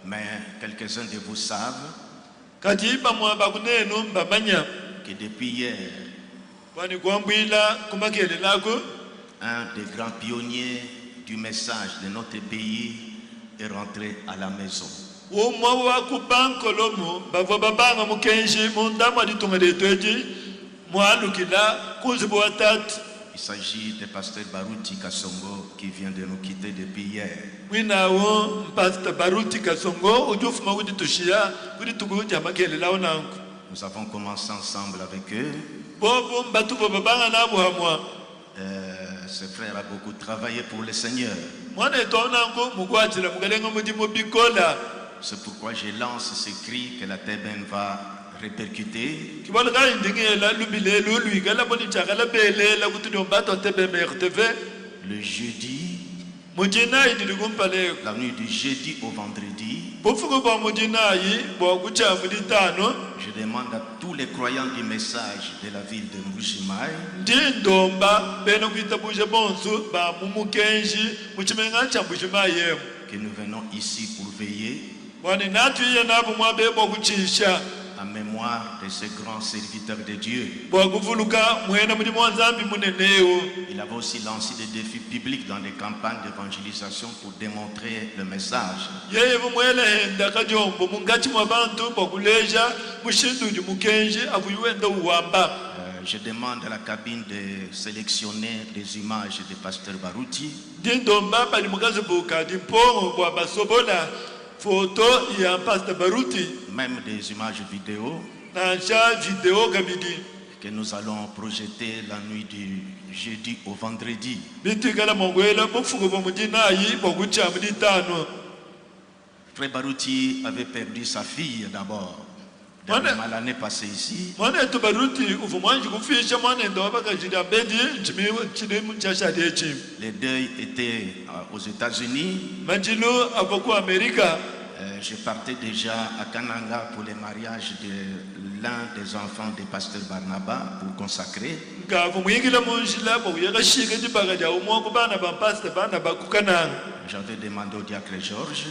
Mais quelques-uns de vous savent que depuis hier, un des grands pionniers du message de notre pays est rentré à la maison. Il s'agit du pasteur Baruti Kasongo qui vient de nous quitter depuis hier. Nous avons commencé ensemble avec eux. Ce frère a beaucoup travaillé pour le Seigneur. C'est pourquoi je lance ce cri que la TBN va répercuter. Le jeudi, la nuit du jeudi au vendredi, je demande à tous les croyants du message de la ville de Mbujimaï que nous venons ici pour veiller en mémoire de ce grand serviteur de Dieu. Il avait aussi lancé des défis bibliques dans des campagnes d'évangélisation pour démontrer le message. Je demande à la cabine de sélectionner des images du pasteur Baruti. Même des images vidéo que nous allons projeter la nuit du jeudi au vendredi. Frère Baruti avait perdu sa fille d'abord. L'année passée ici. Les deuils étaient aux États-Unis. Je partais déjà à Kananga pour le mariage de l'un des enfants du pasteur Barnaba pour consacrer. J'avais demandé au diacre Georges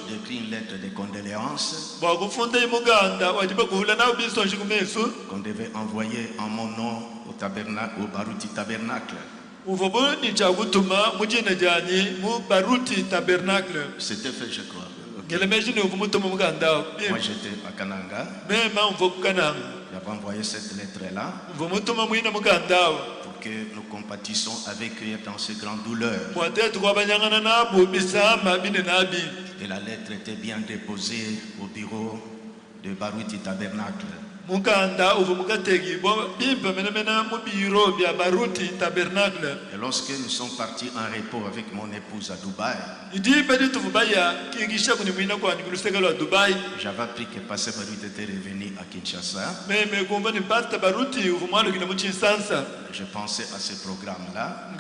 d'écrire une lettre de condoléances qu'on devait envoyer en mon nom au tabernacle, au Baruti Tabernacle. C'était fait, je crois. Okay. Moi j'étais à Kananga. J'avais envoyé cette lettre-là pour que nous compatissons avec eux dans ces grandes douleurs. Et la lettre était bien déposée au bureau de Baruti Tabernacle. Et lorsque nous sommes partis en repos avec mon épouse à Dubaï, j'avais appris que Pasteur Baruti était revenu à Kinshasa. Je pensais à ce programme-là.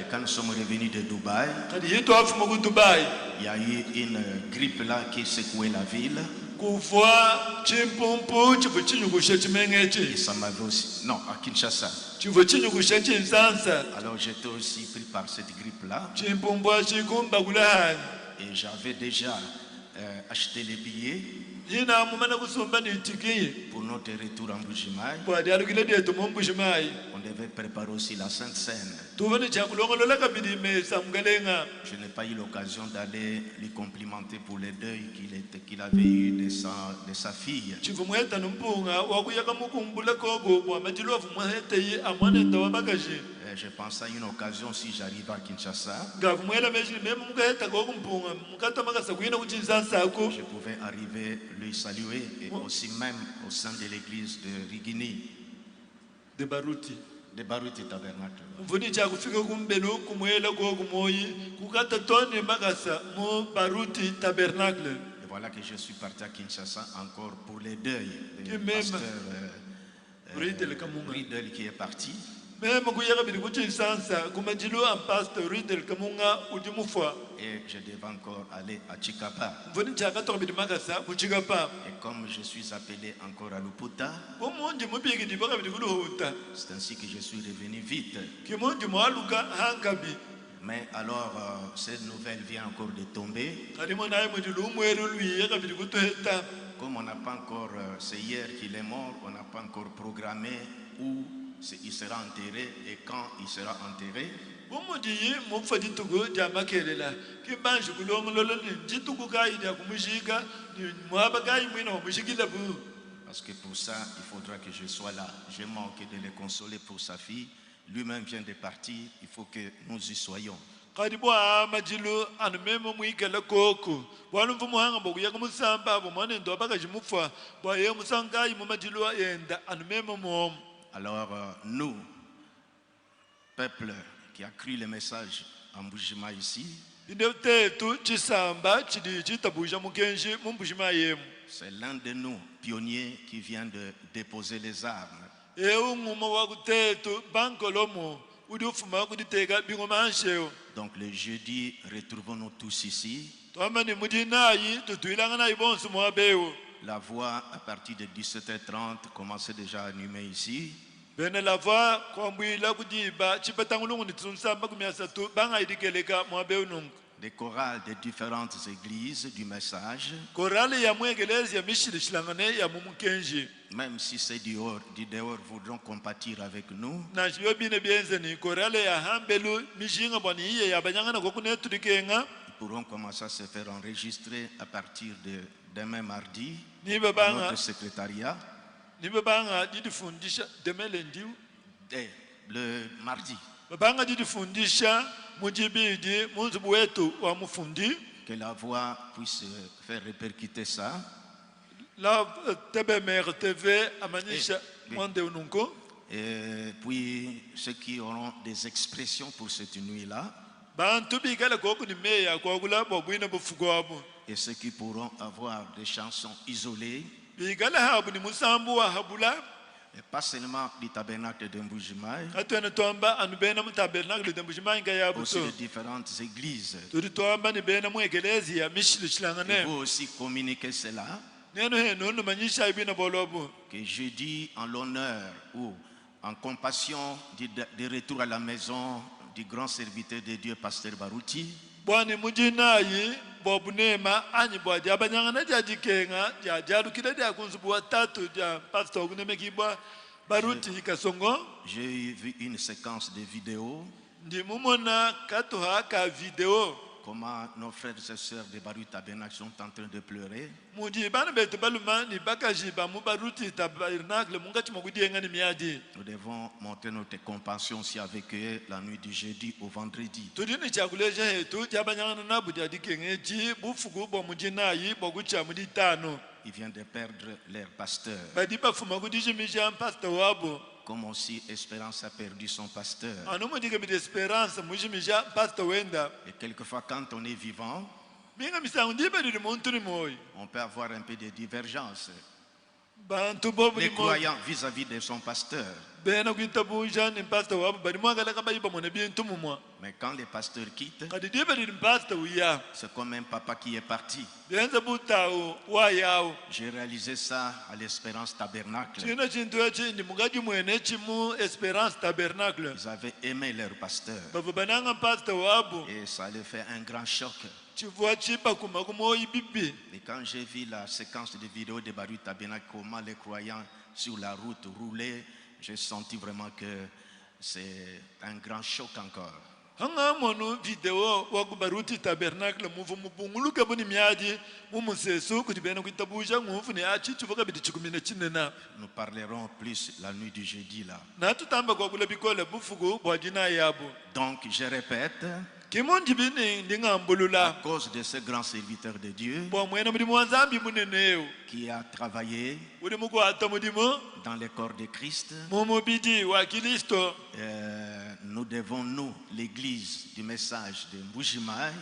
Et quand nous sommes revenus de Dubaï, il y a eu une grippe là qui secouait la ville. Et ça m'avait aussi... Non, à Kinshasa. Alors j'étais aussi pris par cette grippe-là. Et j'avais déjà acheté les billets pour notre retour en Mbujimaï. On devait préparer aussi la Sainte Seine. Je n'ai pas eu l'occasion d'aller lui complimenter pour les deuils qu'il avait eu de sa fille. Je pense à une occasion si j'arrive à Kinshasa. Je pouvais arriver lui saluer et aussi même au sein de l'église de Rigini. De Baruti Tabernacle. Et voilà que je suis parti à Kinshasa encore pour les deuils. Le pasteur Riedel qui est parti. Et je devais encore aller à Chikapa. Et comme je suis appelé encore à Luputa, c'est ainsi que je suis revenu vite. Mais alors, cette nouvelle vient encore de tomber. Comme on n'a pas encore, c'est hier qu'il est mort, on n'a pas encore programmé où il sera enterré et quand il sera enterré. Parce que pour ça, il faudra que je sois là. J'ai manqué de le consoler pour sa fille. Lui-même vient de partir, il faut que nous y soyons. Alors, nous, peuple qui a cru le message en Mbujima ici, c'est l'un de nous, pionniers, qui vient de déposer les armes. Donc le jeudi, retrouvons-nous tous ici. La voix à partir de 17h30 commençait déjà à animer ici. Des chorales de différentes églises du message. Même si c'est du dehors voudront compatir avec nous. Ils pourront commencer à se faire enregistrer à partir de demain mardi dans notre secrétariat. Le mardi. Que la voix puisse faire répercuter ça. Et puis ceux qui auront des expressions pour cette nuit-là. Et ceux qui pourront avoir des chansons isolées. Et pas seulement du tabernacle de Mbujimai, aussi de différentes églises. Et vous aussi communiquez cela. Que jeudi, en l'honneur ou en compassion du retour à la maison du grand serviteur de Dieu, Pasteur Baruti, j'ai vu une séquence de vidéos. Comment nos frères et sœurs de Baruti Tabernacle sont en train de pleurer. Nous devons montrer notre compassion aussi avec eux la nuit du jeudi au vendredi. Ils viennent de perdre leur pasteur. Comme aussi Espérance a perdu son pasteur. Et quelquefois quand on est vivant, on peut avoir un peu de divergence. Les croyants vis-à-vis de son pasteur. Mais quand le pasteur quitte, c'est comme un papa qui est parti. J'ai réalisé ça à l'Espérance Tabernacle. Ils avaient aimé leur pasteur. Et ça leur fait un grand choc. Et quand j'ai vu la séquence de vidéos de Baruti Tabernacle, comment les croyants sur la route roulaient, j'ai senti vraiment que c'est un grand choc encore. Nous parlerons plus la nuit du jeudi là. Donc je répète, à cause de ce grand serviteur de Dieu qui a travaillé dans le corps de Christ, nous devons, nous, l'église du message de Mbujimai,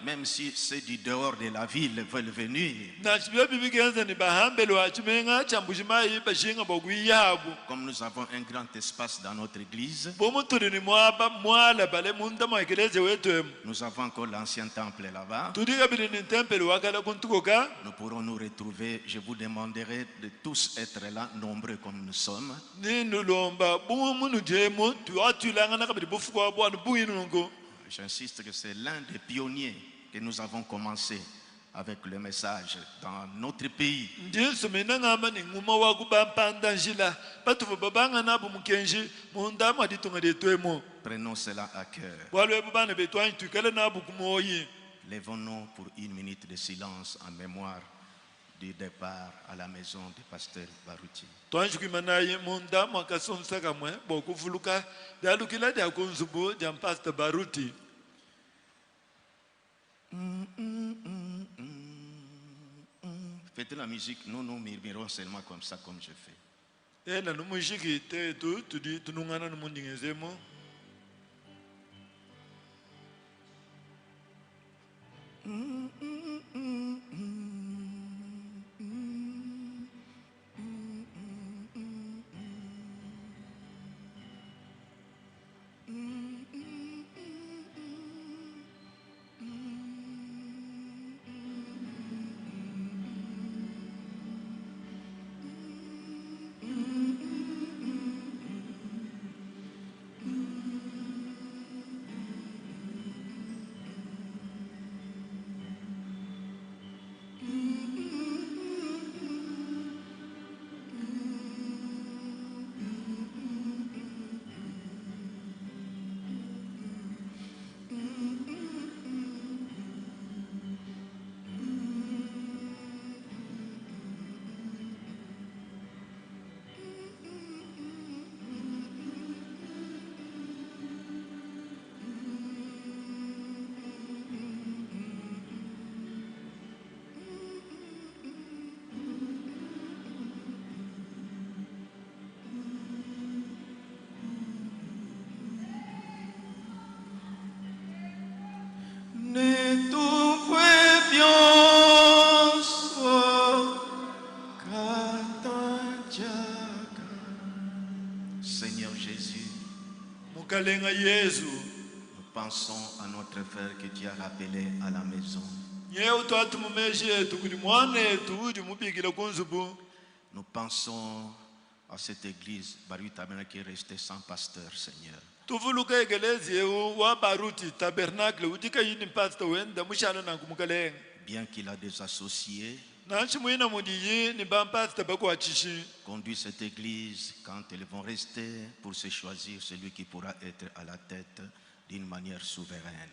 même si ceux du dehors de la ville veulent venir, comme nous avons un grand espace dans notre église, nous avons encore l'ancien temple là-bas. Nous pourrons nous retrouver. Je vous demanderai de tous être là, nombreux comme nous sommes. J'insiste que c'est l'un des pionniers que nous avons commencé avec le message dans notre pays. Prenons cela à cœur. Lèvons-nous pour une minute de silence en mémoire du départ à la maison du pasteur Baruti. Faites la musique, nous nous murmurons seulement comme ça, comme je fais. Seigneur Jésus, nous pensons à notre frère que tu as rappelé à la maison. Nous pensons à cette église Baruti Tabernacle qui est restée sans pasteur, Seigneur. Bien qu'il a des associés, conduit cette église quand ils vont rester pour se choisir celui qui pourra être à la tête d'une manière souveraine.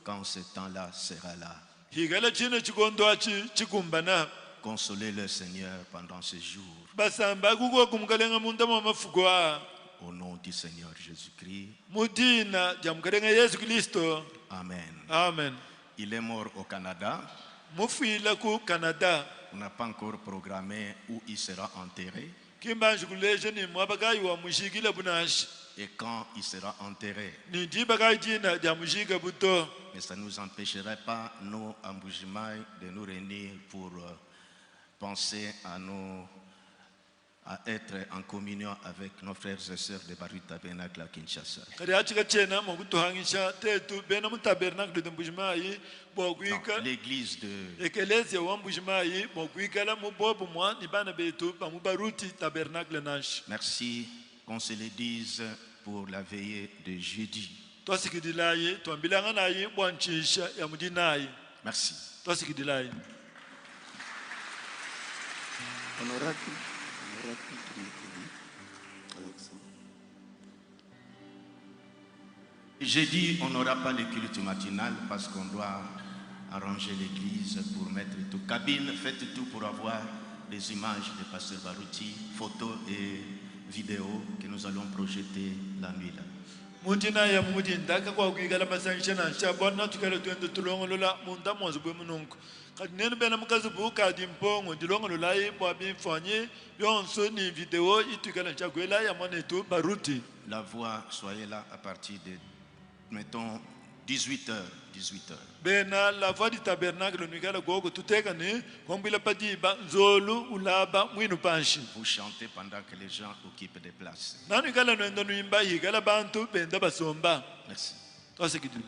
Quand ce temps-là sera là, consolez le Seigneur pendant ce jour. Au nom du Seigneur Jésus-Christ. Amen. Amen. Il est mort au Canada. On n'a pas encore programmé où il sera enterré. Et quand il sera enterré. Mais ça ne nous empêcherait pas, nous, à Mbujimayi, de nous réunir pour penser à être en communion avec nos frères et sœurs de Baruti Tabernacle à Kinshasa. L'église de merci qu'on se le dise pour la veillée de jeudi. Merci. Jeudi, on n'aura pas le culte matinal parce qu'on doit arranger l'église pour mettre tout. Cabine, faites tout pour avoir des images de Pasteur Baruti, photos et vidéos que nous allons projeter la nuit là. La voix, soyez là à partir de, mettons, 18h. 18h. Bena la voix du tabernacle nous gala gogo tutekane kombila padi banzolu ulaba mwinu panshi. Vous chantez pendant que les gens occupent des places. Nanu gala no ndo nuimba yigala bantu benda basomba. Merci. Toi c'est qui tu